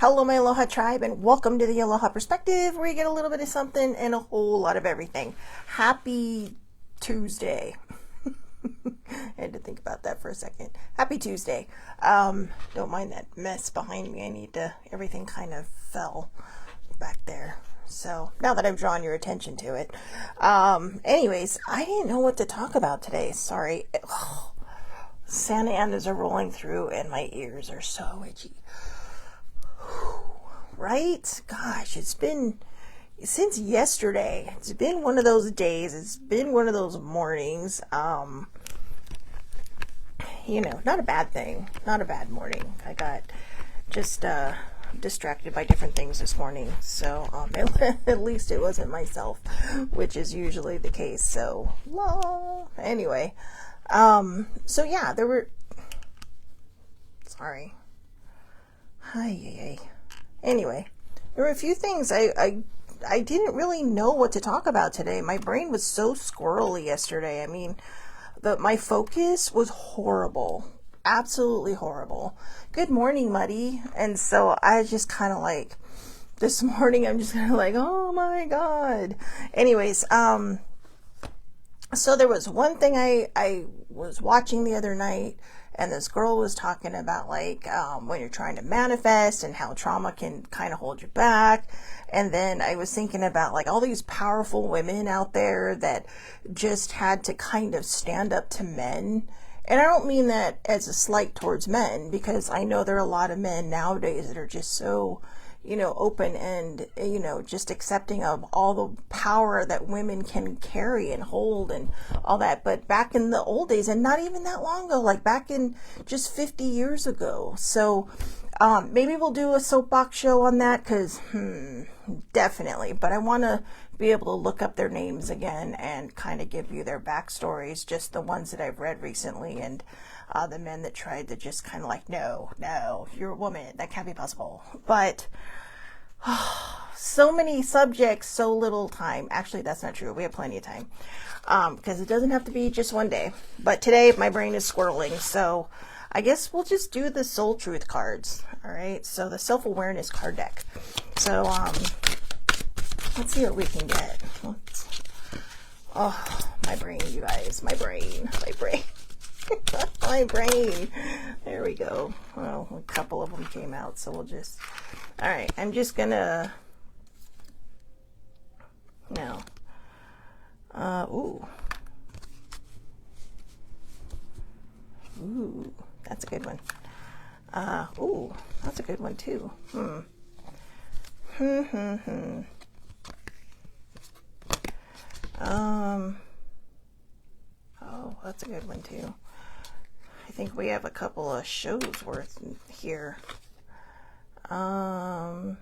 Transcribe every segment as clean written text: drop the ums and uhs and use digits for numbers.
Hello, my Aloha tribe, and welcome to the Aloha Perspective, where you get a little bit of something and a whole lot of everything. Happy Tuesday. I had to think about that for a second. Happy Tuesday. Don't mind that mess behind me. Everything kind of fell back there. So now that I've drawn your attention to it. Anyways, I didn't know what to talk about today. Sorry. Santa Anas are rolling through and my ears are so itchy. Right? Gosh, it's been since yesterday. It's been one of those days. It's been one of those mornings. Not a bad thing. Not a bad morning. I got just distracted by different things this morning. So at least it wasn't myself, which is usually the case. So, anyway. So yeah, there were... Sorry. Hi. Anyway, there were a few things I didn't really know what to talk about today. My brain was so squirrely yesterday. I mean, my focus was horrible. Absolutely horrible. Good morning, Muddy. And so I just kind of like, this morning I'm just kind of like, oh my God. Anyways, so there was one thing I was watching the other night, and this girl was talking about when you're trying to manifest and how trauma can kind of hold you back. And then I was thinking about all these powerful women out there that just had to kind of stand up to men. And I don't mean that as a slight towards men, because I know there are a lot of men nowadays that are just so, open and, just accepting of all the power that women can carry and hold and all that. But back in the old days, and not even that long ago, like back in just 50 years ago. So maybe we'll do a soapbox show on that, because definitely. But I want to be able to look up their names again and kind of give you their backstories, just the ones that I've read recently, and the men that tried to just kind of no, you're a woman, that can't be possible. But so many subjects, so little time. Actually, that's not true. We have plenty of time, because it doesn't have to be just one day. But today my brain is squirreling, so I guess we'll just do the soul truth cards. All right, so the self-awareness card deck. So let's see what we can get. Oh, my brain, you guys, my brain. My brain. There we go. Well, a couple of them came out, so we'll just... All right, I'm just gonna... Now. Ooh, that's a good one. Ooh, that's a good one too. Oh, that's a good one too. I think we have a couple of shows worth here. Yeah.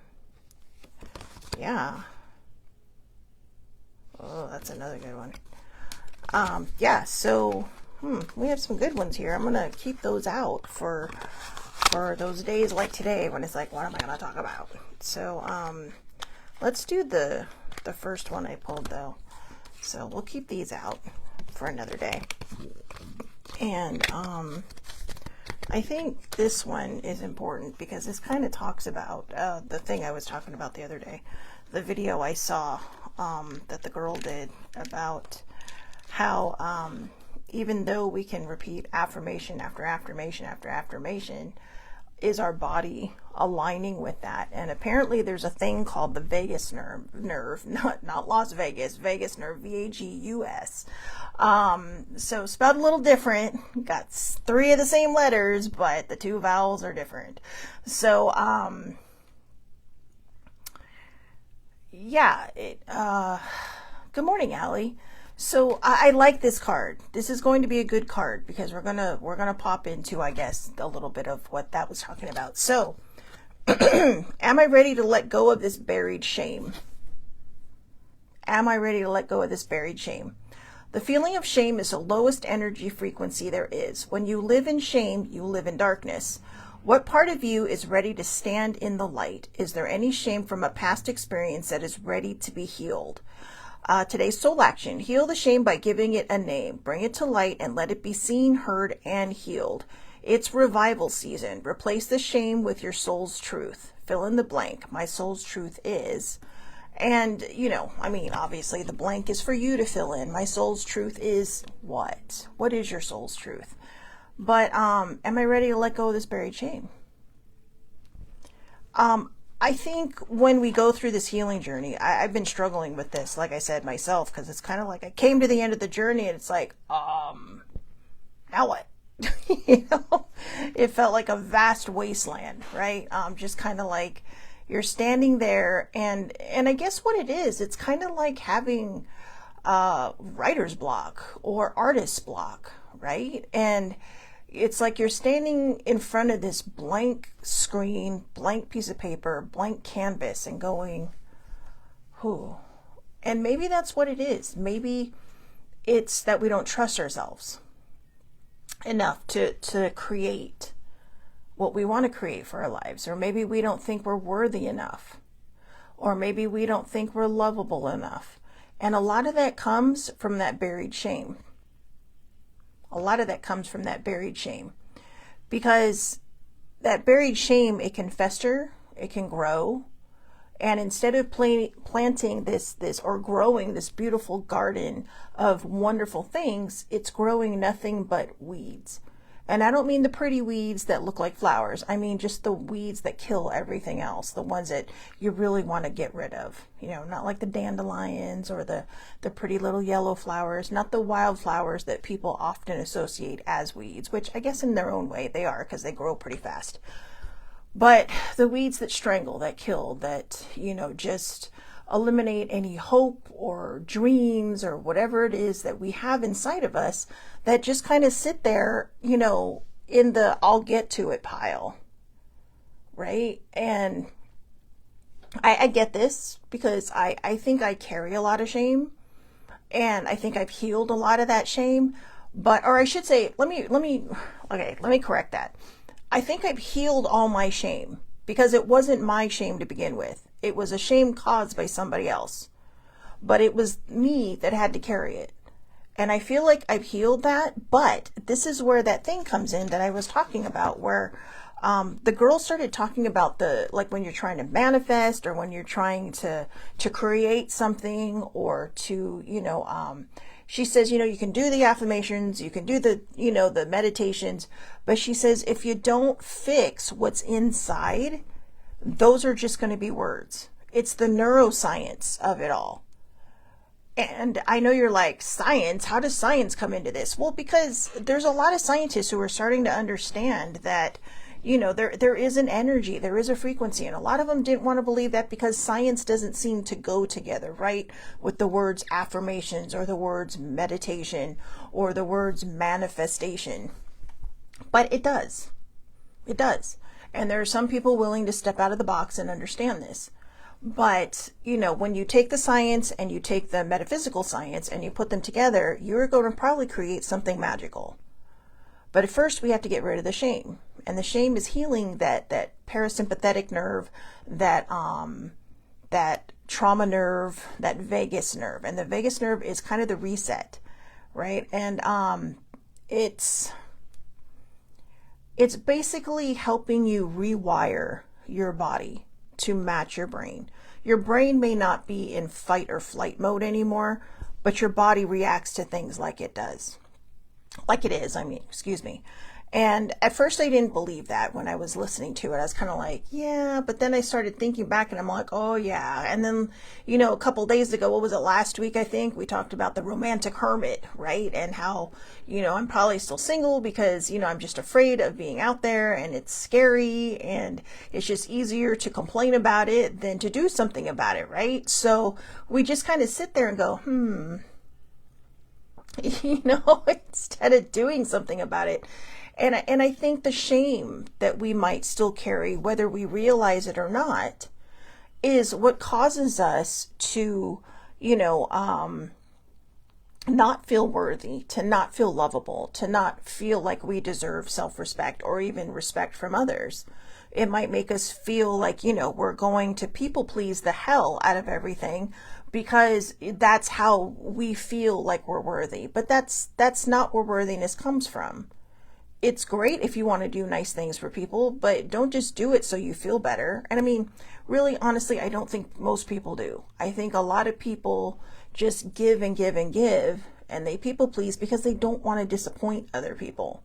Oh, that's another good one. Yeah, so we have some good ones here. I'm gonna keep those out for those days like today when it's like, what am I gonna talk about? So let's do the first one I pulled though. So we'll keep these out for another day. And I think this one is important because this kind of talks about the thing I was talking about the other day, the video I saw that the girl did about how even though we can repeat affirmation after affirmation after affirmation, is our body aligning with that? And apparently there's a thing called the vagus nerve, not Las Vegas, vagus nerve, VAGUS. So spelled a little different, got 3 of the same letters, but the 2 vowels are different. So, yeah, good morning, Allie. So I like this card. This is going to be a good card because we're gonna pop into, I guess, a little bit of what that was talking about. So, am I ready to let go of this buried shame? Am I ready to let go of this buried shame? The feeling of shame is the lowest energy frequency there is. When you live in shame, you live in darkness. What part of you is ready to stand in the light? Is there any shame from a past experience that is ready to be healed? Today's soul action: heal the shame by giving it a name. Bring it to light and let it be seen, heard, and healed. It's revival season. Replace the shame with your soul's truth. fill in the blank, my soul's truth is. And, I mean, obviously the blank is for you to fill in. My soul's truth is what? What is your soul's truth? But am I ready to let go of this buried shame? I think when we go through this healing journey, I've been struggling with this, like I said, myself, because it's kind of like I came to the end of the journey and it's like, now what? It felt like a vast wasteland, right? Just kind of like you're standing there and I guess what it is, it's kind of like having writer's block or artist's block, right? And it's like you're standing in front of this blank screen, blank piece of paper, blank canvas and going, whew. And maybe that's what it is. Maybe it's that we don't trust ourselves enough to create what we want to create for our lives. Or maybe we don't think we're worthy enough. Or maybe we don't think we're lovable enough. And a lot of that comes from that buried shame. A lot of that comes from that buried shame, because that buried shame, it can fester, it can grow. And instead of planting this or growing this beautiful garden of wonderful things, it's growing nothing but weeds. And I don't mean the pretty weeds that look like flowers. I mean just the weeds that kill everything else, the ones that you really want to get rid of. Not like the dandelions or the pretty little yellow flowers, not the wildflowers that people often associate as weeds, which I guess in their own way they are because they grow pretty fast. But the weeds that strangle, that kill, that, just eliminate any hope or dreams or whatever it is that we have inside of us that just kind of sit there, in the I'll get to it pile. Right? And I get this because I think I carry a lot of shame, and I think I've healed a lot of that shame. Or I should say, let me correct that. I think I've healed all my shame because it wasn't my shame to begin with. It was a shame caused by somebody else, but it was me that had to carry it. And I feel like I've healed that, but this is where that thing comes in that I was talking about, where the girl started talking about like when you're trying to manifest or when you're trying to create something or to, she says, you can do the affirmations, you can do the meditations, but she says, if you don't fix what's inside, those are just going to be words. It's the neuroscience of it all. And I know you're like, science? How does science come into this? Well, because there's a lot of scientists who are starting to understand that, there is an energy, there is a frequency. And a lot of them didn't want to believe that because science doesn't seem to go together, right? With the words affirmations or the words meditation or the words manifestation. But it does. It does. And there are some people willing to step out of the box and understand this. But, when you take the science and you take the metaphysical science and you put them together, you're going to probably create something magical. But at first we have to get rid of the shame. And the shame is healing that parasympathetic nerve, that trauma nerve, that vagus nerve. And the vagus nerve is kind of the reset, right? And it's basically helping you rewire your body to match your brain. Your brain may not be in fight or flight mode anymore, but your body reacts to things like it does. Like it is, excuse me. And at first I didn't believe that when I was listening to it. I was kind of like, yeah, but then I started thinking back and I'm like, oh yeah. And then, a couple days ago, what was it, last week, I think, we talked about the romantic hermit, right? And how, I'm probably still single because, I'm just afraid of being out there and it's scary and it's just easier to complain about it than to do something about it, right? So we just kind of sit there and go, instead of doing something about it. And I think the shame that we might still carry, whether we realize it or not, is what causes us to, not feel worthy, to not feel lovable, to not feel like we deserve self-respect or even respect from others. It might make us feel like, we're going to people please the hell out of everything because that's how we feel like we're worthy. But that's not where worthiness comes from. it's great if you want to do nice things for people, but don't just do it so you feel better. And I mean, really, honestly, I don't think most people do. I think a lot of people just give and give and give, and they people please because they don't want to disappoint other people.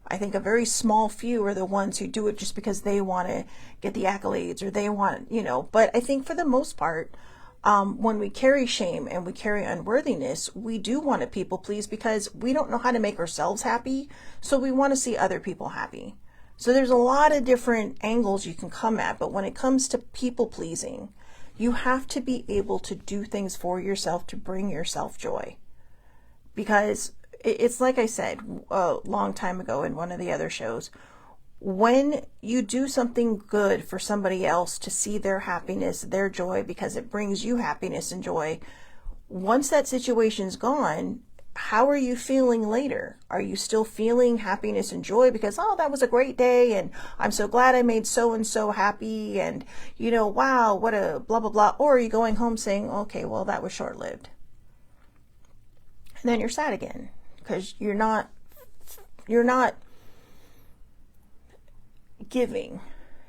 I think a very small few are the ones who do it just because they want to get the accolades or they want, but I think for the most part, when we carry shame and we carry unworthiness, we do want to people please because we don't know how to make ourselves happy. So we want to see other people happy. So there's a lot of different angles you can come at. But when it comes to people pleasing, you have to be able to do things for yourself to bring yourself joy. Because it's like I said a long time ago in one of the other shows, when you do something good for somebody else to see their happiness, their joy, because it brings you happiness and joy, once that situation's gone, how are you feeling later? Are you still feeling happiness and joy because, oh, that was a great day and I'm so glad I made so and so happy and, wow, what a blah, blah, blah. Or are you going home saying, okay, well, that was short-lived. And then you're sad again because you're not giving.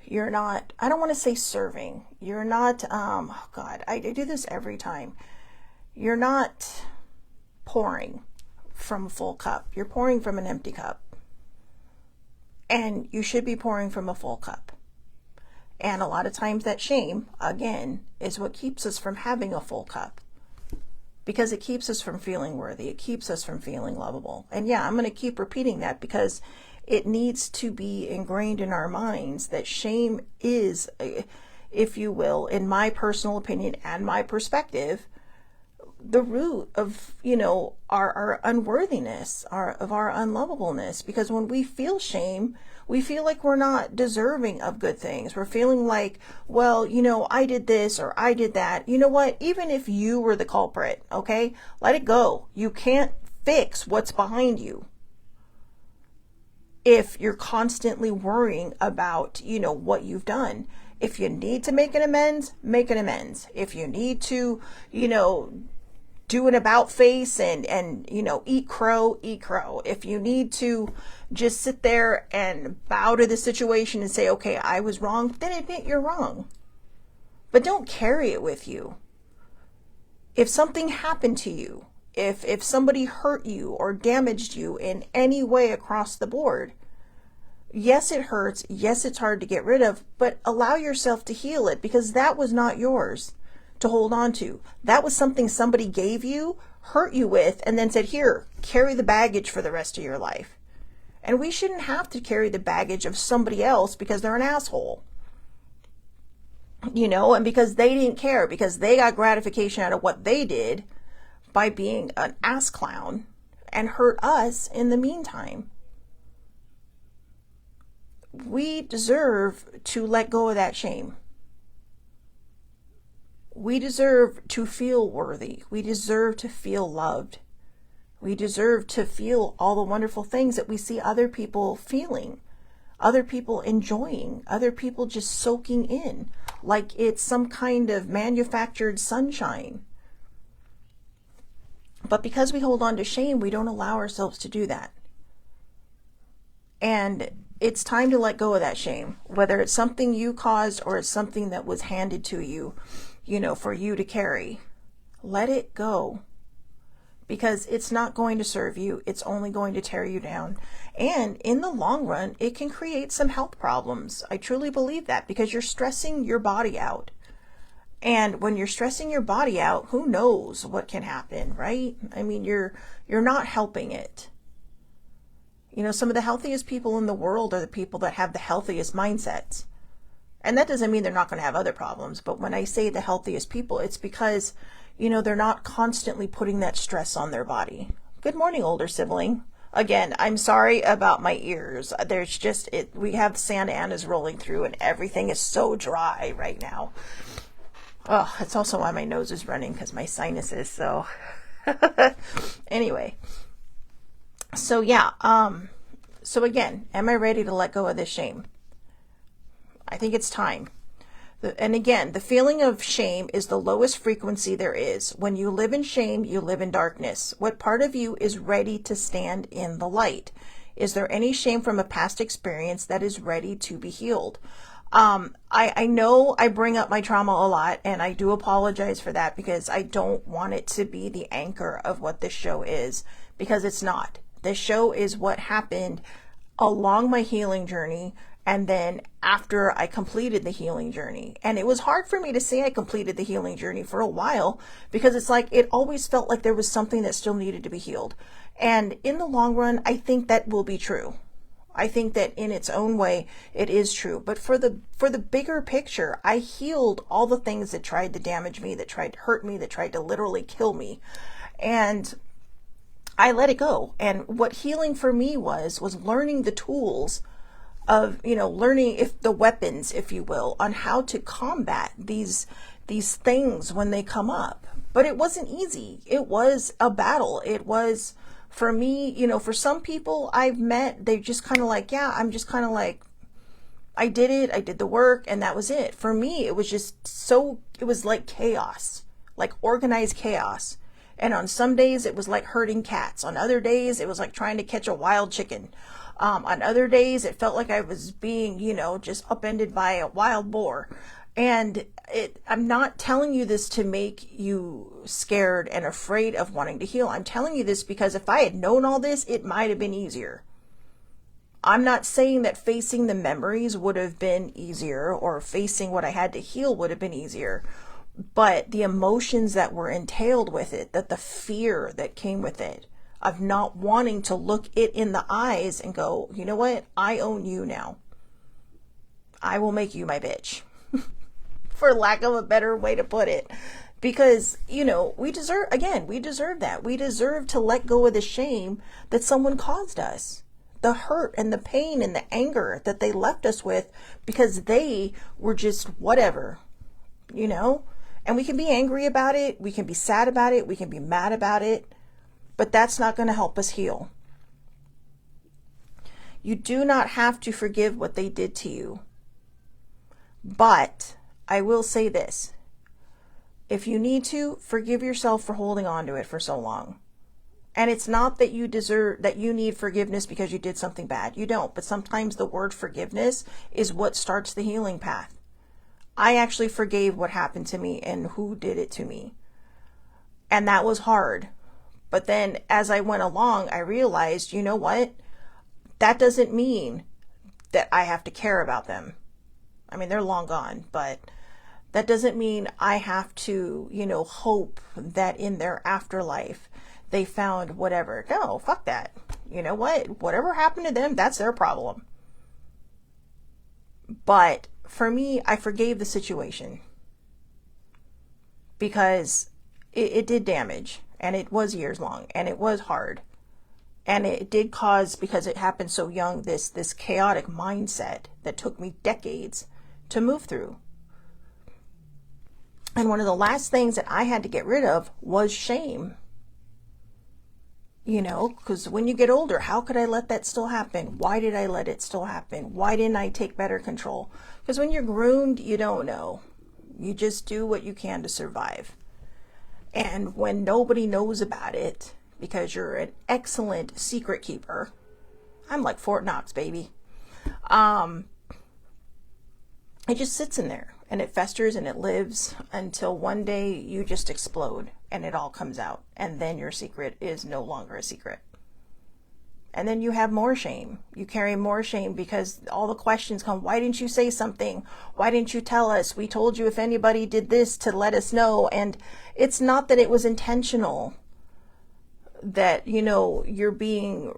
You're not, I don't want to say serving. You're not, oh God, I do this every time. You're not pouring from a full cup. You're pouring from an empty cup. And you should be pouring from a full cup. And a lot of times that shame, again, is what keeps us from having a full cup. Because it keeps us from feeling worthy. It keeps us from feeling lovable. And yeah, I'm going to keep repeating that because it needs to be ingrained in our minds that shame is, if you will, in my personal opinion and my perspective, the root of, our unworthiness, of our unlovableness. Because when we feel shame, we feel like we're not deserving of good things. We're feeling like, well, I did this or I did that. You know what? Even if you were the culprit, okay, let it go. You can't fix what's behind you. If you're constantly worrying about, what you've done. If you need to make an amends, make an amends. If you need to, do an about face and eat crow, eat crow. If you need to just sit there and bow to the situation and say, okay, I was wrong, then admit you're wrong. But don't carry it with you. If something happened to you, if somebody hurt you or damaged you in any way across the board, yes, it hurts. Yes, it's hard to get rid of, but allow yourself to heal it because that was not yours to hold on to. That was something somebody gave you, hurt you with, and then said, here, carry the baggage for the rest of your life. And we shouldn't have to carry the baggage of somebody else because they're an asshole. And because they didn't care, because they got gratification out of what they did by being an ass clown and hurt us in the meantime. We deserve to let go of that shame. We deserve to feel worthy. We deserve to feel loved. We deserve to feel all the wonderful things that we see other people feeling, other people enjoying, other people just soaking in, like it's some kind of manufactured sunshine. But because we hold on to shame, we don't allow ourselves to do that. And it's time to let go of that shame, whether it's something you caused or it's something that was handed to you, for you to carry. Let it go because it's not going to serve you. It's only going to tear you down. And in the long run, it can create some health problems. I truly believe that because you're stressing your body out. And when you're stressing your body out, who knows what can happen, right? I mean, you're not helping it. Some of the healthiest people in the world are the people that have the healthiest mindsets. And that doesn't mean they're not going to have other problems. But when I say the healthiest people, it's because, they're not constantly putting that stress on their body. Good morning, older sibling. Again, I'm sorry about my ears. There's just, we have Santa Ana's rolling through and everything is so dry right now. Oh, it's also why my nose is running because my sinuses. So anyway. So yeah, so again, am I ready to let go of this shame? I think it's time. And again, the feeling of shame is the lowest frequency there is. When you live in shame, you live in darkness. What part of you is ready to stand in the light? Is there any shame from a past experience that is ready to be healed? I know I bring up my trauma a lot, and I do apologize for that because I don't want it to be the anchor of what this show is, because it's not. This show is what happened along my healing journey, and then after I completed the healing journey. And it was hard for me to say I completed the healing journey for a while, because it's like it always felt like there was something that still needed to be healed. And in the long run, I think that will be true. I think that in its own way, it is true. But for the bigger picture, I healed all the things that tried to damage me, that tried to hurt me, that tried to literally kill me. And I let it go. And what healing for me was learning the tools of, learning if the weapons, if you will, on how to combat these things when they come up. But it wasn't easy. It was a battle. It was, for me, for some people I've met, they're just kind of like, yeah, I'm just kind of like, I did it. I did the work, and that was it. For me, it was just it was like chaos, like organized chaos. And on some days it was like herding cats. On other days it was like trying to catch a wild chicken. On other days it felt like I was being, just upended by a wild boar. And I'm not telling you this to make you scared and afraid of wanting to heal. I'm telling you this because if I had known all this, it might have been easier. I'm not saying that facing the memories would have been easier, or facing what I had to heal would have been easier. But the emotions that were entailed with it, that the fear that came with it, of not wanting to look it in the eyes and go, you know what? I own you now. I will make you my bitch. For lack of a better way to put it. Because, we deserve that. We deserve to let go of the shame that someone caused us. The hurt and the pain and the anger that they left us with because they were just whatever, And we can be angry about it. We can be sad about it. We can be mad about it. But that's not going to help us heal. You do not have to forgive what they did to you. But I will say this. If you need to, forgive yourself for holding on to it for so long. And it's not that you need forgiveness because you did something bad. You don't. But sometimes the word forgiveness is what starts the healing path. I actually forgave what happened to me and who did it to me. And that was hard. But then as I went along, I realized, you know what? That doesn't mean that I have to care about them. I mean, they're long gone, but that doesn't mean I have to, hope that in their afterlife they found whatever. No, fuck that. You know what? Whatever happened to them, that's their problem. But for me, I forgave the situation because it did damage, and it was years long, and it was hard. And it did cause, because it happened so young, this chaotic mindset that took me decades to move through. And one of the last things that I had to get rid of was shame. Because when you get older, how could I let that still happen? Why did I let it still happen? Why didn't I take better control? Because when you're groomed, you don't know. You just do what you can to survive. And when nobody knows about it, because you're an excellent secret keeper, I'm like Fort Knox, baby. It just sits in there, and it festers and it lives until one day you just explode and it all comes out. And then your secret is no longer a secret. And then you have more shame. You carry more shame because all the questions come. Why didn't you say something? Why didn't you tell us? We told you if anybody did this to let us know. And it's not that it was intentional that, you're being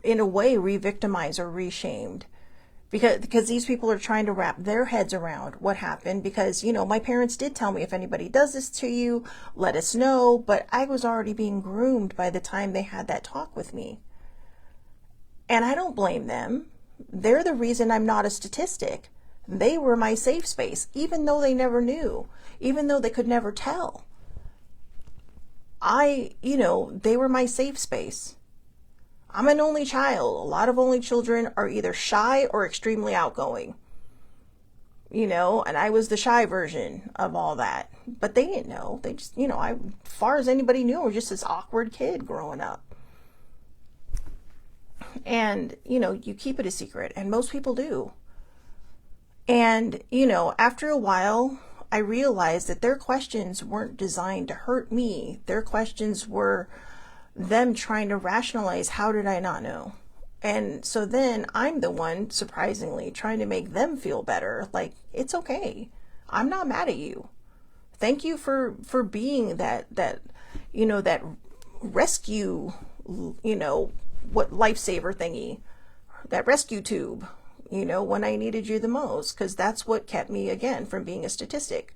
in a way re-victimized or re-shamed. Because these people are trying to wrap their heads around what happened. Because, my parents did tell me, if anybody does this to you, let us know. But I was already being groomed by the time they had that talk with me. And I don't blame them. They're the reason I'm not a statistic. They were my safe space, even though they never knew, even though they could never tell. They were my safe space. I'm an only child. A lot of only children are either shy or extremely outgoing. And I was the shy version of all that. But they didn't know. They just, as far as anybody knew, I was just this awkward kid growing up. And, you keep it a secret, and most people do. And, after a while, I realized that their questions weren't designed to hurt me. Their questions were them trying to rationalize, how did I not know? And so then I'm the one, surprisingly, trying to make them feel better. Like, it's okay. I'm not mad at you. Thank you for being that rescue, what lifesaver thingy, that rescue tube, when I needed you the most, because that's what kept me, again, from being a statistic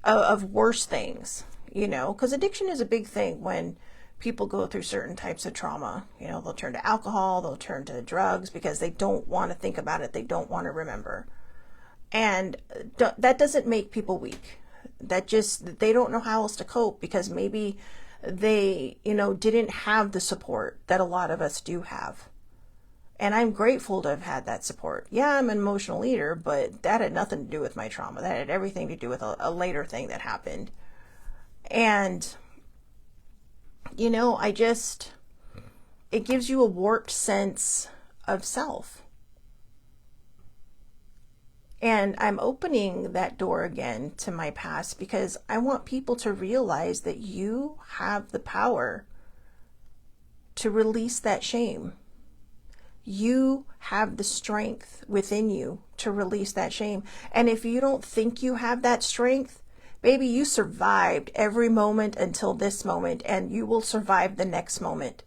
of worse things, because addiction is a big thing when people go through certain types of trauma. They'll turn to alcohol, they'll turn to drugs because they don't want to think about it. They don't want to remember. And that doesn't make people weak. That just, they don't know how else to cope because maybe they, didn't have the support that a lot of us do have. And I'm grateful to have had that support. Yeah, I'm an emotional leader, but that had nothing to do with my trauma. That had everything to do with a later thing that happened. And, it gives you a warped sense of self. And I'm opening that door again to my past because I want people to realize that you have the power to release that shame. You have the strength within you to release that shame. And if you don't think you have that strength, baby, you survived every moment until this moment, and you will survive the next moment.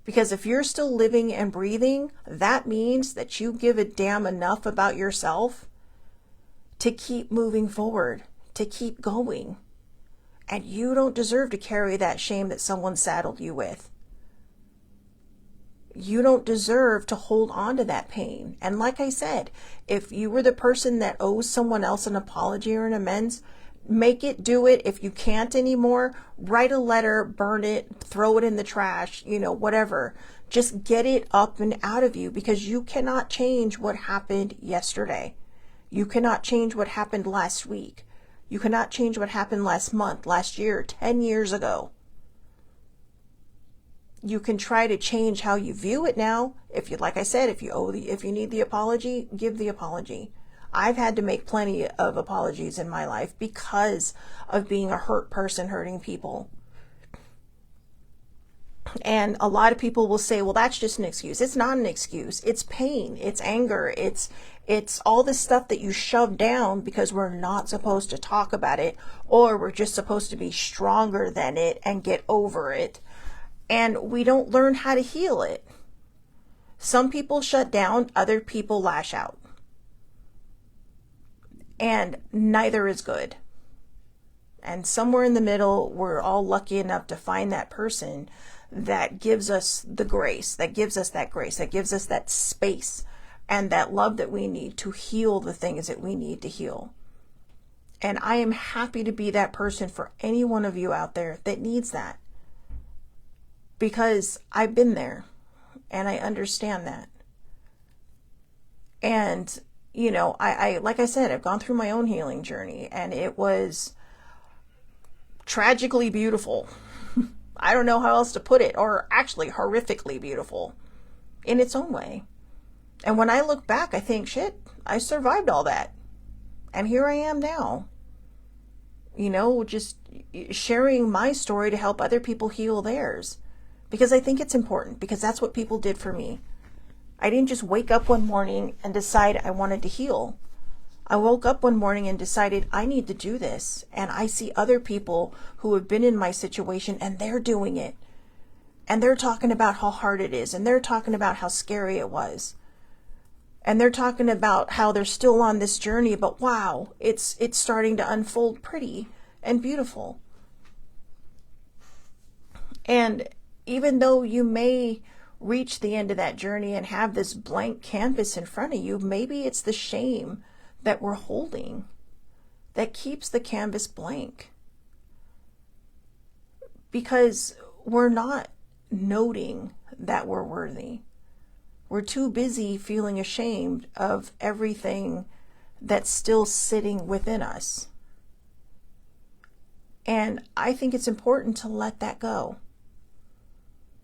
Because if you're still living and breathing, that means that you give a damn enough about yourself to keep moving forward, to keep going. And you don't deserve to carry that shame that someone saddled you with. You don't deserve to hold on to that pain. And like I said, if you were the person that owes someone else an apology or an amends, make it, do it. If you can't anymore, write a letter, burn it, throw it in the trash, whatever. Just get it up and out of you, because you cannot change what happened yesterday. You cannot change what happened last week. You cannot change what happened last month, last year, 10 years ago. You can try to change how you view it now. If you, like I said, if you need the apology, give the apology. I've had to make plenty of apologies in my life because of being a hurt person hurting people. And a lot of people will say, well, that's just an excuse. It's not an excuse. It's pain. It's anger. It's all this stuff that you shove down because we're not supposed to talk about it, or we're just supposed to be stronger than it and get over it. And we don't learn how to heal it. Some people shut down, other people lash out. And neither is good. And somewhere in the middle, we're all lucky enough to find that person that gives us the grace, that gives us that grace, that gives us that space and that love that we need to heal the things that we need to heal. And I am happy to be that person for any one of you out there that needs that. Because I've been there and I understand that. And, I like I said, I've gone through my own healing journey, and it was tragically beautiful. I don't know how else to put it, or actually horrifically beautiful in its own way. And when I look back, I think, shit, I survived all that. And here I am now. Just sharing my story to help other people heal theirs. Because I think it's important, because that's what people did for me. I didn't just wake up one morning and decide I wanted to heal. I woke up one morning and decided I need to do this. And I see other people who have been in my situation and they're doing it. And they're talking about how hard it is. And they're talking about how scary it was. And they're talking about how they're still on this journey, but wow, it's starting to unfold pretty and beautiful. And even though you may reach the end of that journey and have this blank canvas in front of you, maybe it's the shame that we're holding that keeps the canvas blank. Because we're not noting that we're worthy. We're too busy feeling ashamed of everything that's still sitting within us. And I think it's important to let that go.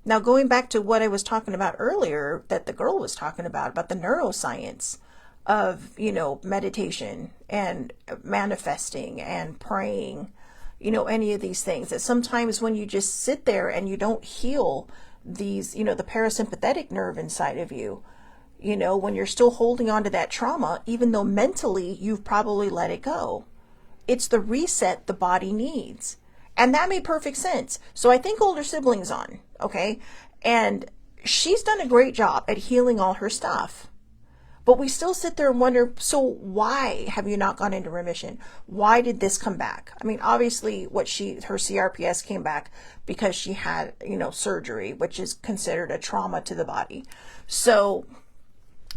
Now, going back to what I was talking about earlier, that the girl was talking about the neuroscience of, meditation and manifesting and praying, any of these things, that sometimes when you just sit there and you don't heal these, the parasympathetic nerve inside of you, when you're still holding on to that trauma, even though mentally you've probably let it go, it's the reset the body needs. And that made perfect sense. So I think older siblings on, okay? And she's done a great job at healing all her stuff. But we still sit there and wonder, so why have you not gone into remission? Why did this come back? I mean, obviously her CRPS came back because she had, surgery, which is considered a trauma to the body. So,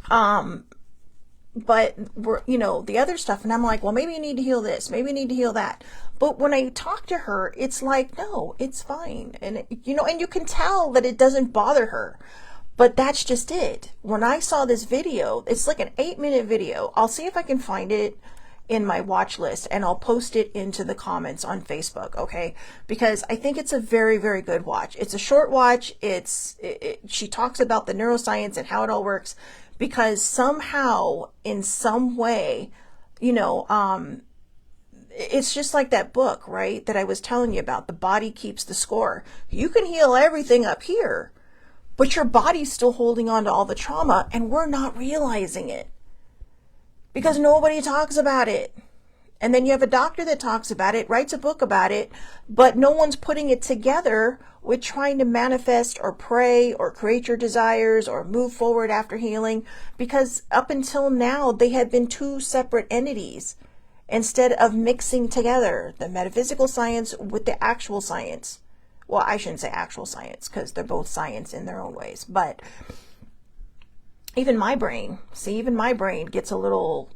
but we're, the other stuff, and I'm like, well, maybe you need to heal this, maybe you need to heal that. But when I talk to her, it's like, no, it's fine. And, and you can tell that it doesn't bother her. But that's just it. When I saw this video, it's like an 8-minute video. I'll see if I can find it in my watch list, and I'll post it into the comments on Facebook, okay? Because I think it's a very, very good watch. It's a short watch. She talks about the neuroscience and how it all works, because somehow, in some way, it's just like that book, right, that I was telling you about, The Body Keeps the Score. You can heal everything up here, but your body's still holding on to all the trauma, and we're not realizing it because nobody talks about it. And then you have a doctor that talks about it, writes a book about it, but no one's putting it together with trying to manifest or pray or create your desires or move forward after healing, because up until now, they have been two separate entities instead of mixing together the metaphysical science with the actual science. Well, I shouldn't say actual science, because they're both science in their own ways. But even my brain gets a little,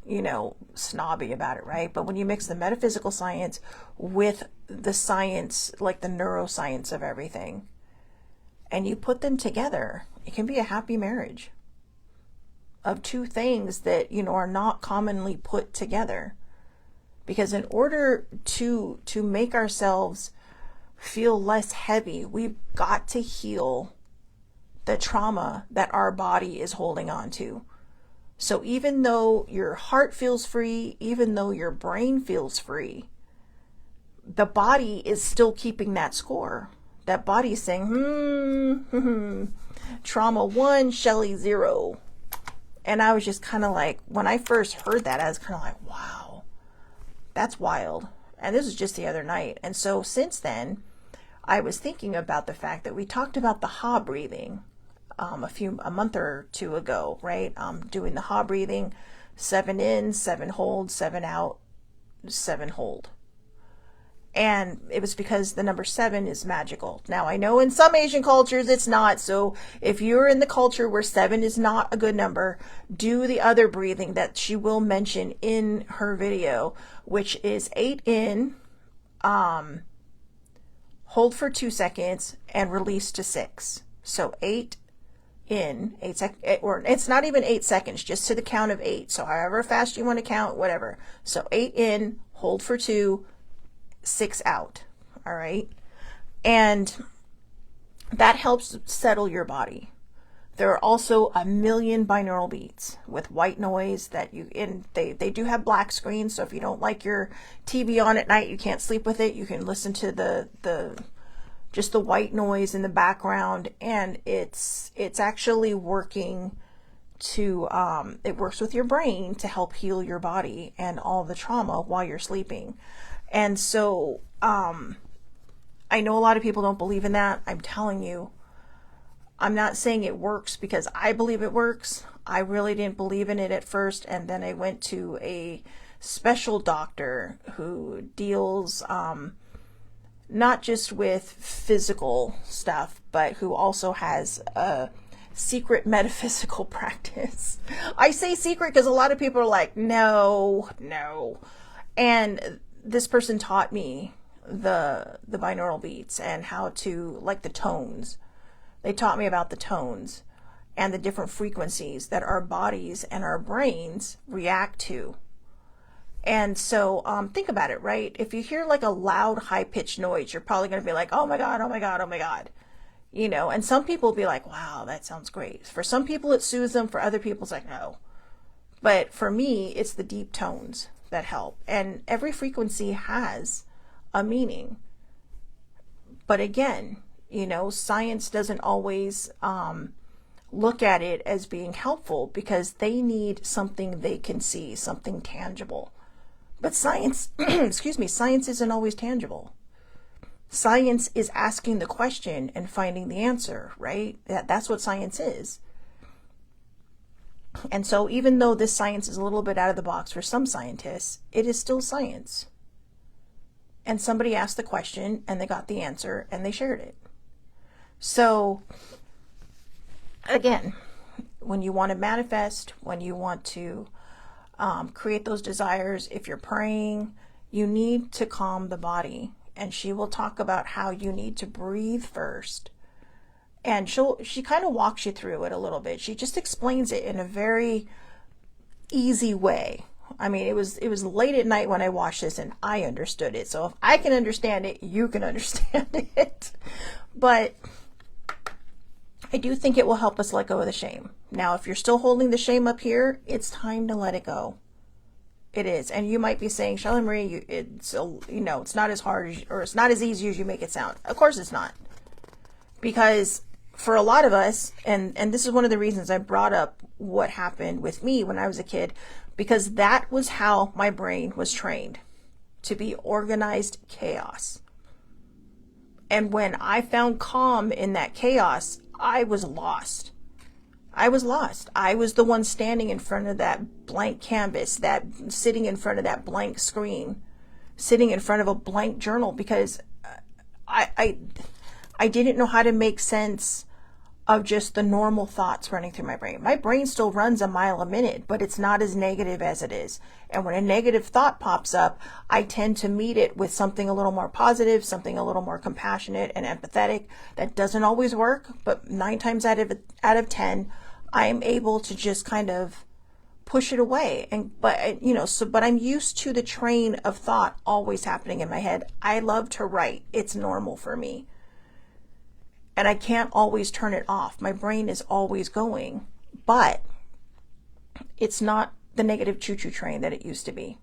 snobby about it, right? But when you mix the metaphysical science with the science, like the neuroscience of everything, and you put them together, it can be a happy marriage of two things that, are not commonly put together. Because in order to make ourselves feel less heavy, we've got to heal the trauma that our body is holding on to. So even though your heart feels free, even though your brain feels free, the body is still keeping that score. That body is saying, trauma 1, Shelly 0. And I was just kind of like, when I first heard that, I was kind of like, wow, that's wild. And this was just the other night. And so since then, I was thinking about the fact that we talked about the Ha breathing a month or two ago, right? Doing the Ha breathing, 7 in, 7 hold, 7 out, 7 hold. And it was because the number 7 is magical. Now, I know in some Asian cultures it's not. So if you're in the culture where 7 is not a good number, do the other breathing that she will mention in her video, which is 8 in, hold for 2 seconds, and release to 6. So 8 in, 8 seconds, or it's not even 8 seconds, just to the count of 8. So however fast you want to count, whatever. So 8 in, hold for 2, 6 out. All right. And that helps settle your body. There are also a million binaural beats with white noise that they do have black screens. So if you don't like your TV on at night, you can't sleep with it, you can listen to just the white noise in the background. And it's actually working to, it works with your brain to help heal your body and all the trauma while you're sleeping. And so, I know a lot of people don't believe in that. I'm telling you, I'm not saying it works because I believe it works. I really didn't believe in it at first. And then I went to a special doctor who deals, not just with physical stuff, but who also has a secret metaphysical practice. I say secret because a lot of people are like, no. And this person taught me the binaural beats and how to, like, the tones. They taught me about the tones and the different frequencies that our bodies and our brains react to. And so think about it, right? If you hear like a loud, high-pitched noise, you're probably going to be like, oh my God, oh my God, oh my God. you know, and some people will be like, wow, that sounds great. For some people it soothes them, for other people it's like, no. But for me, it's the deep tones that help. And every frequency has a meaning. But again, you know, science doesn't always look at it as being helpful because they need something they can see, something tangible. But science, excuse me, science isn't always tangible. Science is asking the question and finding the answer, right? That's what science is. And so even though this science is a little bit out of the box for some scientists, it is still science. And somebody asked the question and they got the answer and they shared it. So again, when you want to manifest, when you want to create those desires, if you're praying, you need to calm the body. And she will talk about how you need to breathe first. And she kind of walks you through it a little bit. She just explains it in a very easy way. I mean, it was late at night when I watched this and I understood it. So if I can understand it, you can understand it. But I do think it will help us let go of the shame. Now, if you're still holding the shame up here, it's time to let it go. It is. And you might be saying, Shelly Marie, it's not as hard or it's not as easy as you make it sound. Of course it's not. Because for a lot of us, and this is one of the reasons I brought up what happened with me when I was a kid, because that was how my brain was trained to be organized chaos. And when I found calm in that chaos, I was lost. I was lost. I was the one standing in front of that blank canvas, sitting in front of that blank screen, sitting in front of a blank journal, because I didn't know how to make sense of just the normal thoughts running through my brain. My brain still runs a mile a minute, but it's not as negative as it is. And when a negative thought pops up, I tend to meet it with something a little more positive, something a little more compassionate and empathetic. That doesn't always work, but 9 times out of 10, I'm able to just kind of push it away. But I'm used to the train of thought always happening in my head. I love to write. It's normal for me. And I can't always turn it off. My brain is always going, but it's not the negative choo-choo train that it used to be.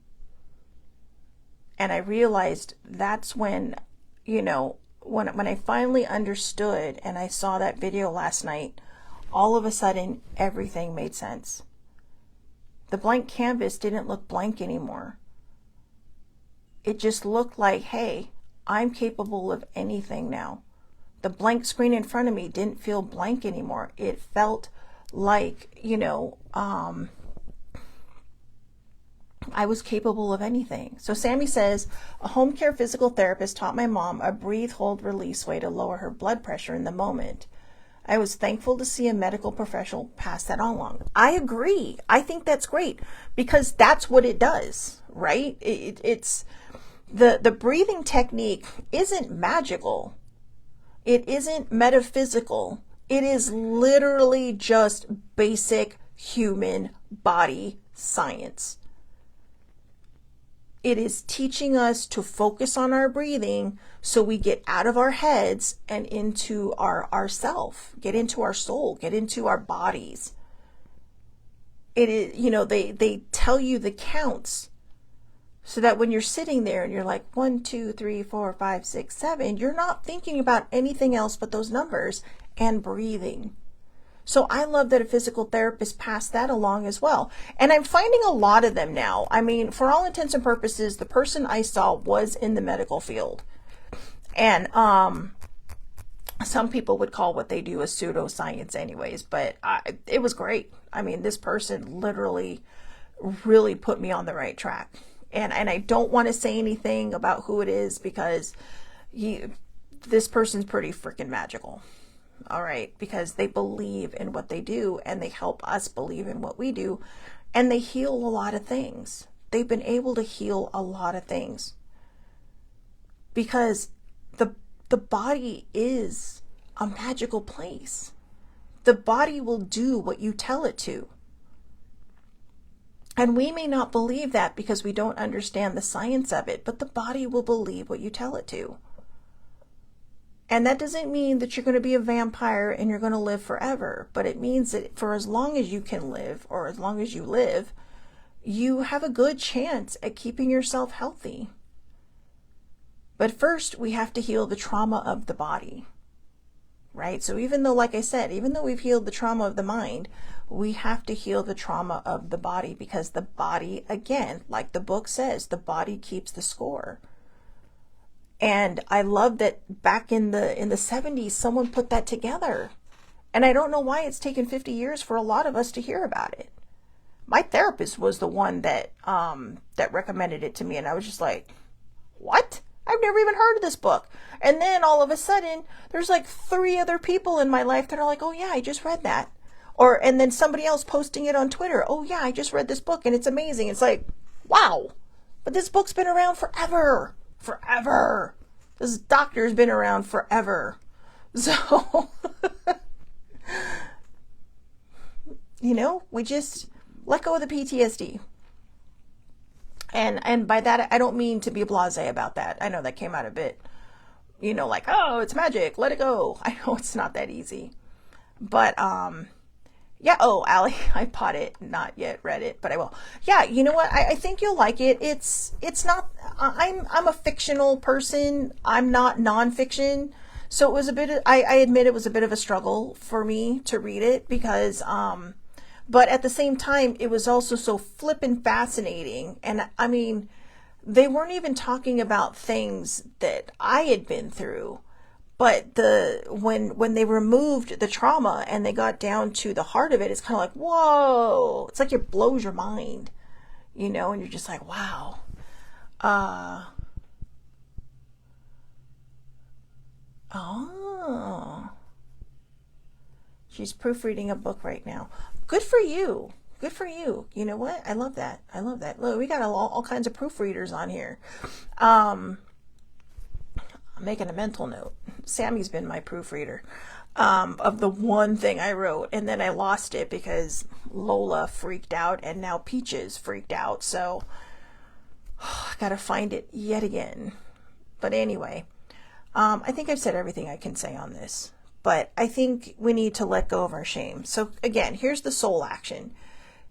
And I realized that's when, when I finally understood and I saw that video last night, all of a sudden everything made sense. The blank canvas didn't look blank anymore. It just looked like, hey, I'm capable of anything now. The blank screen in front of me didn't feel blank anymore. It felt like, I was capable of anything. So Sammy says, a home care physical therapist taught my mom a breathe, hold, release way to lower her blood pressure in the moment. I was thankful to see a medical professional pass that on along. I agree. I think that's great because that's what it does, right? It's the breathing technique isn't magical. It isn't metaphysical. It is literally just basic human body science. It is teaching us to focus on our breathing so we get out of our heads and into our self, get into our soul, get into our bodies. It is, they tell you the counts so that when you're sitting there and you're like 1, 2, 3, 4, 5, 6, 7, you're not thinking about anything else but those numbers and breathing. So I love that a physical therapist passed that along as well. And I'm finding a lot of them now. I mean, for all intents and purposes, the person I saw was in the medical field. And some people would call what they do a pseudoscience anyways, but it was great. I mean, this person literally really put me on the right track. And I don't want to say anything about who it is because this person's pretty freaking magical. All right, because they believe in what they do and they help us believe in what we do, and they heal a lot of things. They've been able to heal a lot of things because the body is a magical place. The body will do what you tell it to. And we may not believe that because we don't understand the science of it, but the body will believe what you tell it to. And that doesn't mean that you're going to be a vampire and you're going to live forever, but it means that for as long as you can live, or as long as you live, you have a good chance at keeping yourself healthy. But first, we have to heal the trauma of the body, right? So even though, like I said, even though we've healed the trauma of the mind, we have to heal the trauma of the body, because the body, again, like the book says, the body keeps the score. And I love that back in the 70s, someone put that together. And I don't know why it's taken 50 years for a lot of us to hear about it. My therapist was the one that recommended it to me, and I was just like, what? I've never even heard of this book. And then all of a sudden, there's like 3 other people in my life that are like, oh yeah, I just read that. And then somebody else posting it on Twitter. Oh yeah, I just read this book and it's amazing. It's like, wow. But this book's been around forever. Forever. This doctor's been around forever. So, we just let go of the PTSD. And by that, I don't mean to be blasé about that. I know that came out a bit, like, oh, it's magic, let it go. I know it's not that easy. But, yeah, oh, Allie, I bought it, not yet read it, but I will. Yeah, you know what? I think you'll like it. It's not, I'm a fictional person. I'm not nonfiction. So it was I admit it was a bit of a struggle for me to read it because, but at the same time, it was also so flippin' fascinating. And I mean, they weren't even talking about things that I had been through, but when they removed the trauma and they got down to the heart of it, it's kind of like, whoa, it's like it blows your mind, and you're just like, wow. Oh, she's proofreading a book right now. Good for you. Good for you. You know what? I love that. I love that. Look, we got all kinds of proofreaders on here. I'm making a mental note. Sammy's been my proofreader of the one thing I wrote, and then I lost it because Lola freaked out, and now Peaches freaked out. So I gotta find it yet again. But anyway, I think I've said everything I can say on this. But I think we need to let go of our shame. So again, here's the soul action.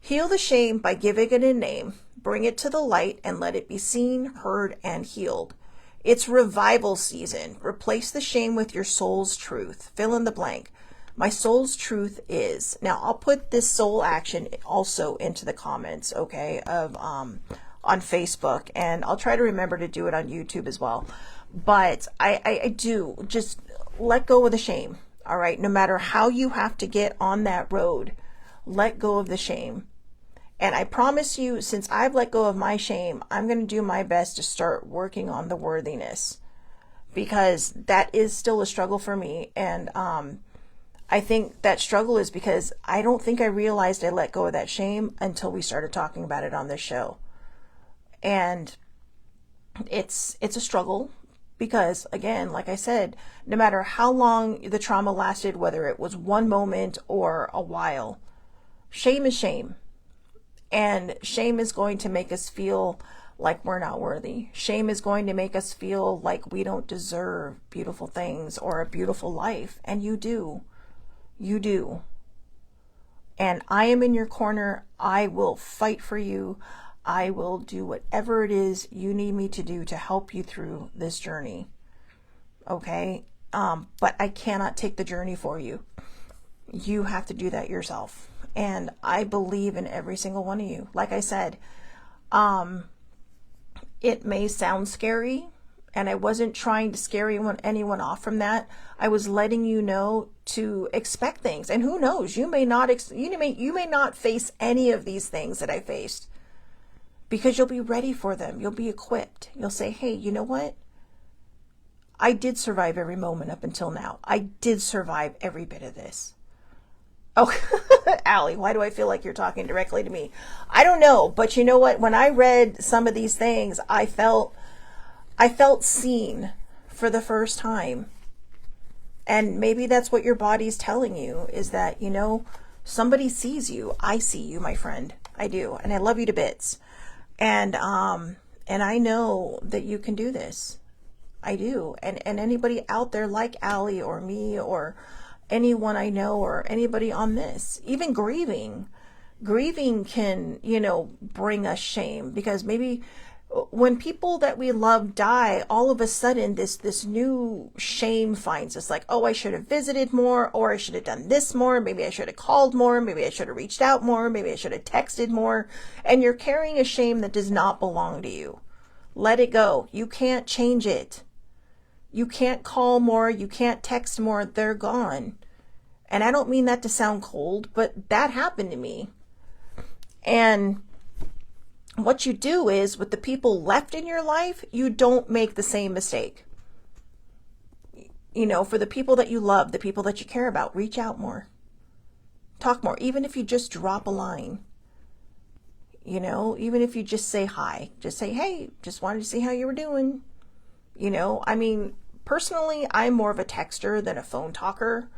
Heal the shame by giving it a name. Bring it to the light and let it be seen, heard, and healed. It's revival season. Replace the shame with your soul's truth. Fill in the blank. My soul's truth is. Now, I'll put this soul action also into the comments, okay, on Facebook. And I'll try to remember to do it on YouTube as well. But I do just let go of the shame. All right. No matter how you have to get on that road, let go of the shame. And I promise you, since I've let go of my shame, I'm going to do my best to start working on the worthiness, because that is still a struggle for me. And I think that struggle is because I don't think I realized I let go of that shame until we started talking about it on this show. And it's a struggle because, again, like I said, no matter how long the trauma lasted, whether it was one moment or a while, shame is shame. And shame is going to make us feel like we're not worthy. Shame is going to make us feel like we don't deserve beautiful things or a beautiful life. And you do. You do. And I am in your corner. I will fight for you. I will do whatever it is you need me to do to help you through this journey. Okay? But I cannot take the journey for you. You have to do that yourself. And I believe in every single one of you. Like I said, it may sound scary, and I wasn't trying to scare anyone off from that. I was letting you know to expect things. And who knows, you may not face any of these things that I faced, because you'll be ready for them. You'll be equipped. You'll say, hey, you know what? I did survive every moment up until now. I did survive every bit of this. Oh, Allie, why do I feel like you're talking directly to me? I don't know, but you know what? When I read some of these things, I felt seen for the first time. And maybe that's what your body's telling you, is that, somebody sees you. I see you, my friend. I do. And I love you to bits. And I know that you can do this. I do. And anybody out there like Allie or me or anyone I know or anybody on this, even grieving can, you know, bring us shame, because maybe when people that we love die, all of a sudden this new shame finds us, like, oh, I should have visited more, or I should have done this more, maybe I should have called more, maybe I should have reached out more, maybe I should have texted more. And you're carrying a shame that does not belong to you. Let it go. You can't change it. You can't call more, you can't text more, they're gone. And I don't mean that to sound cold, but that happened to me. And what you do is, with the people left in your life, you don't make the same mistake. You know, for the people that you love, the people that you care about, reach out more. Talk more. Even if you just drop a line. You know, even if you just say hi. Just say, hey, just wanted to see how you were doing. You know, I mean, personally, I'm more of a texter than a phone talker.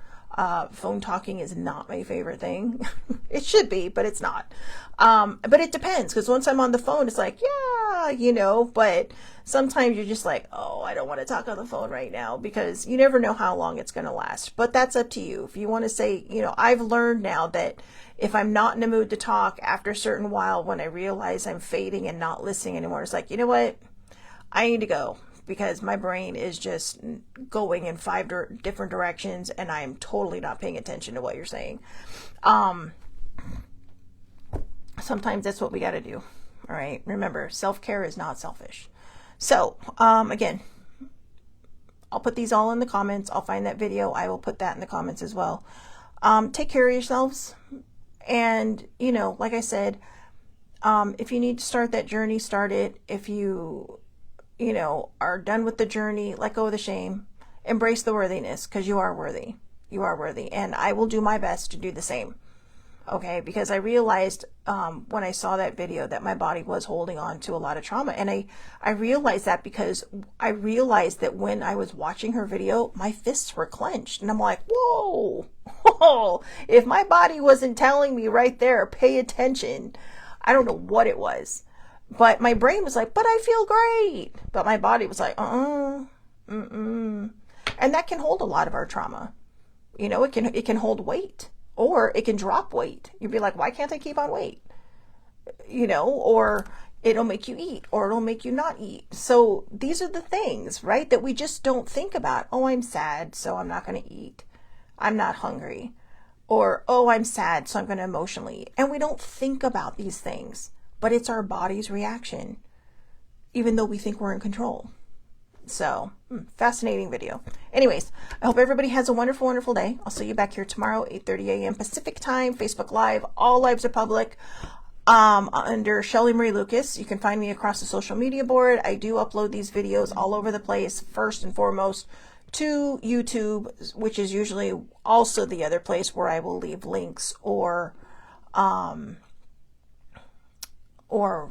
Phone talking is not my favorite thing. It should be, but it's not. But it depends, because once I'm on the phone, it's like, yeah, you know, but sometimes you're just like, oh, I don't want to talk on the phone right now, because you never know how long it's going to last. But that's up to you. If you want to say, you know, I've learned now that if I'm not in a mood to talk after a certain while, when I realize I'm fading and not listening anymore, it's like, you know what? I need to go, because my brain is just going in 5 different directions and I'm totally not paying attention to what you're saying. Sometimes that's what we got to do. All right. Remember, self-care is not selfish. So, again, I'll put these all in the comments. I'll find that video. I will put that in the comments as well. Take care of yourselves. And, you know, like I said, if you need to start that journey, start it. If you know, are done with the journey, let go of the shame, embrace the worthiness, because you are worthy. You are worthy. And I will do my best to do the same. Okay. Because I realized, when I saw that video, that my body was holding on to a lot of trauma. And I realized that because I realized that when I was watching her video, my fists were clenched, and I'm like, whoa, if my body wasn't telling me right there, pay attention, I don't know what it was. But my brain was like, but I feel great. But my body was like, And that can hold a lot of our trauma. You know, it can hold weight, or it can drop weight. You'd be like, why can't I keep on weight? You know, or it'll make you eat, or it'll make you not eat. So these are the things, right, that we just don't think about. Oh, I'm sad, so I'm not going to eat. I'm not hungry. Or, oh, I'm sad, so I'm going to emotionally eat. And we don't think about these things. But it's our body's reaction, even though we think we're in control. So, fascinating video. Anyways, I hope everybody has a wonderful, wonderful day. I'll see you back here tomorrow, 8:30 a.m. Pacific time, Facebook Live. All lives are public. Under Shelly Marie Lucas. You can find me across the social media board. I do upload these videos all over the place, first and foremost to YouTube, which is usually also the other place where I will leave links or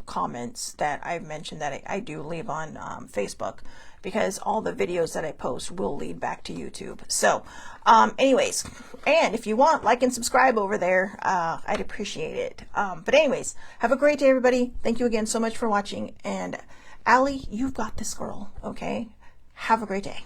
comments that I've mentioned that I do leave on Facebook, because all the videos that I post will lead back to YouTube. So anyways, and if you want, like and subscribe over there, I'd appreciate it. But anyways, have a great day, everybody. Thank you again so much for watching. And Allie, you've got this, girl. Okay, have a great day.